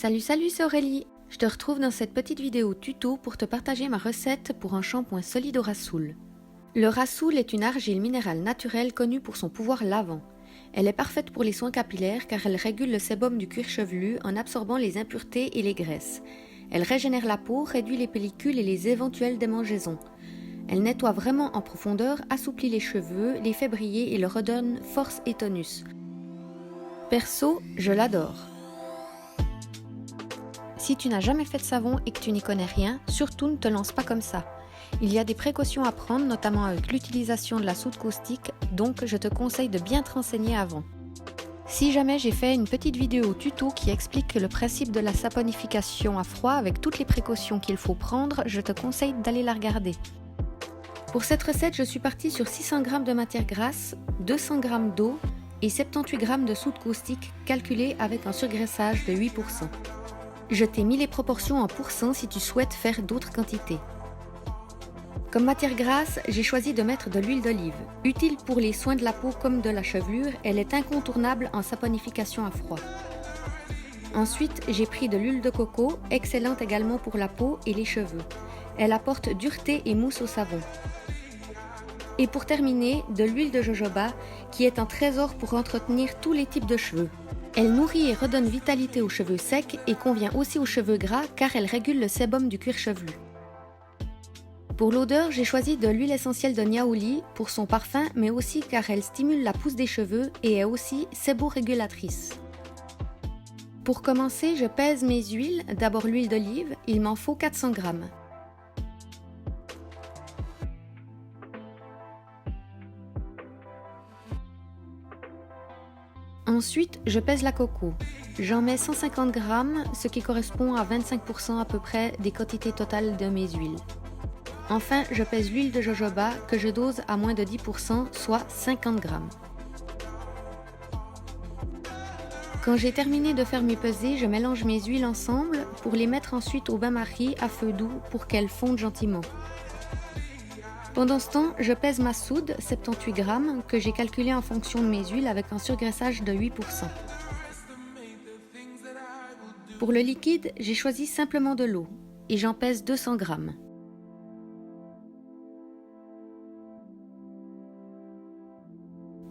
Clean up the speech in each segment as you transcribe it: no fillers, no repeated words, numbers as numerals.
Salut, c'est Aurélie. Je te retrouve dans cette petite vidéo tuto pour te partager ma recette pour un shampoing solide au rassoul. Le rassoul est une argile minérale naturelle connue pour son pouvoir lavant. Elle est parfaite pour les soins capillaires car elle régule le sébum du cuir chevelu en absorbant les impuretés et les graisses. Elle régénère la peau, réduit les pellicules et les éventuelles démangeaisons. Elle nettoie vraiment en profondeur, assouplit les cheveux, les fait briller et leur redonne force et tonus. Perso, je l'adore. Si tu n'as jamais fait de savon et que tu n'y connais rien, surtout ne te lance pas comme ça. Il y a des précautions à prendre, notamment avec l'utilisation de la soude caustique, donc je te conseille de bien te renseigner avant. Si jamais j'ai fait une petite vidéo tuto qui explique le principe de la saponification à froid avec toutes les précautions qu'il faut prendre, je te conseille d'aller la regarder. Pour cette recette, je suis partie sur 600 g de matière grasse, 200 g d'eau et 78 g de soude caustique calculée avec un surgraissage de 8%. Je t'ai mis les proportions en pourcents si tu souhaites faire d'autres quantités. Comme matière grasse, j'ai choisi de mettre de l'huile d'olive. Utile pour les soins de la peau comme de la chevelure, elle est incontournable en saponification à froid. Ensuite, j'ai pris de l'huile de coco, excellente également pour la peau et les cheveux. Elle apporte dureté et mousse au savon. Et pour terminer, de l'huile de jojoba, qui est un trésor pour entretenir tous les types de cheveux. Elle nourrit et redonne vitalité aux cheveux secs et convient aussi aux cheveux gras car elle régule le sébum du cuir chevelu. Pour l'odeur, j'ai choisi de l'huile essentielle de niaouli pour son parfum mais aussi car elle stimule la pousse des cheveux et est aussi séborégulatrice. Pour commencer, je pèse mes huiles, d'abord l'huile d'olive, il m'en faut 400 g. Ensuite, je pèse la coco. J'en mets 150 g, ce qui correspond à 25% à peu près des quantités totales de mes huiles. Enfin, je pèse l'huile de jojoba que je dose à moins de 10%, soit 50 g. Quand j'ai terminé de faire mes pesées, je mélange mes huiles ensemble pour les mettre ensuite au bain-marie à feu doux pour qu'elles fondent gentiment. Pendant ce temps, je pèse ma soude, 78 g, que j'ai calculée en fonction de mes huiles avec un surgraissage de 8%. Pour le liquide, j'ai choisi simplement de l'eau et j'en pèse 200 g.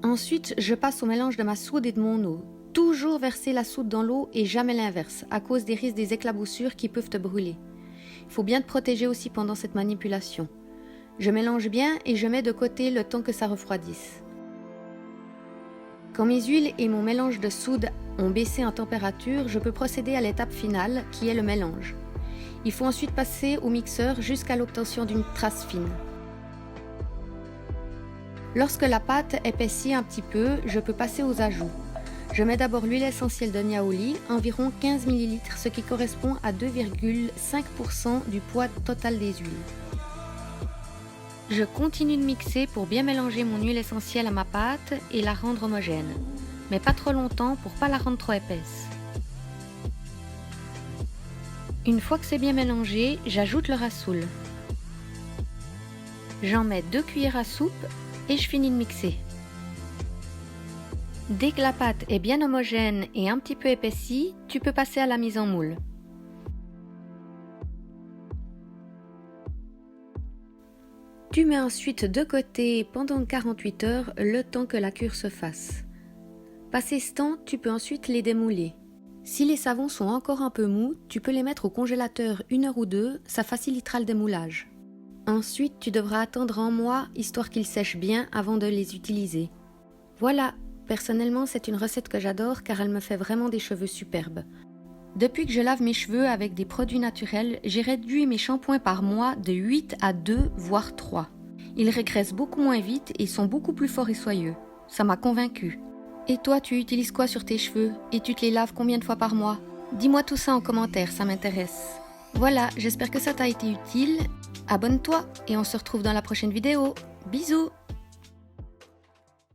Ensuite, je passe au mélange de ma soude et de mon eau. Toujours verser la soude dans l'eau et jamais l'inverse, à cause des risques des éclaboussures qui peuvent te brûler. Il faut bien te protéger aussi pendant cette manipulation. Je mélange bien et je mets de côté le temps que ça refroidisse. Quand mes huiles et mon mélange de soude ont baissé en température, je peux procéder à l'étape finale qui est le mélange. Il faut ensuite passer au mixeur jusqu'à l'obtention d'une trace fine. Lorsque la pâte épaissit un petit peu, je peux passer aux ajouts. Je mets d'abord l'huile essentielle de niaouli, environ 15 ml, ce qui correspond à 2,5% du poids total des huiles. Je continue de mixer pour bien mélanger mon huile essentielle à ma pâte et la rendre homogène, mais pas trop longtemps pour pas la rendre trop épaisse. Une fois que c'est bien mélangé, j'ajoute le rassoul. J'en mets 2 cuillères à soupe et je finis de mixer. Dès que la pâte est bien homogène et un petit peu épaissie, tu peux passer à la mise en moule. Tu mets ensuite de côté pendant 48 heures le temps que la cure se fasse. Passé ce temps, tu peux ensuite les démouler. Si les savons sont encore un peu mous, tu peux les mettre au congélateur 1 heure ou 2, ça facilitera le démoulage. Ensuite, tu devras attendre un mois histoire qu'ils sèchent bien avant de les utiliser. Voilà, personnellement c'est une recette que j'adore car elle me fait vraiment des cheveux superbes. Depuis que je lave mes cheveux avec des produits naturels, j'ai réduit mes shampoings par mois de 8 à 2, voire 3. Ils régressent beaucoup moins vite et sont beaucoup plus forts et soyeux. Ça m'a convaincue. Et toi, tu utilises quoi sur tes cheveux? Et tu te les laves combien de fois par mois? Dis-moi tout ça en commentaire, ça m'intéresse. Voilà, j'espère que ça t'a été utile. Abonne-toi et on se retrouve dans la prochaine vidéo. Bisous!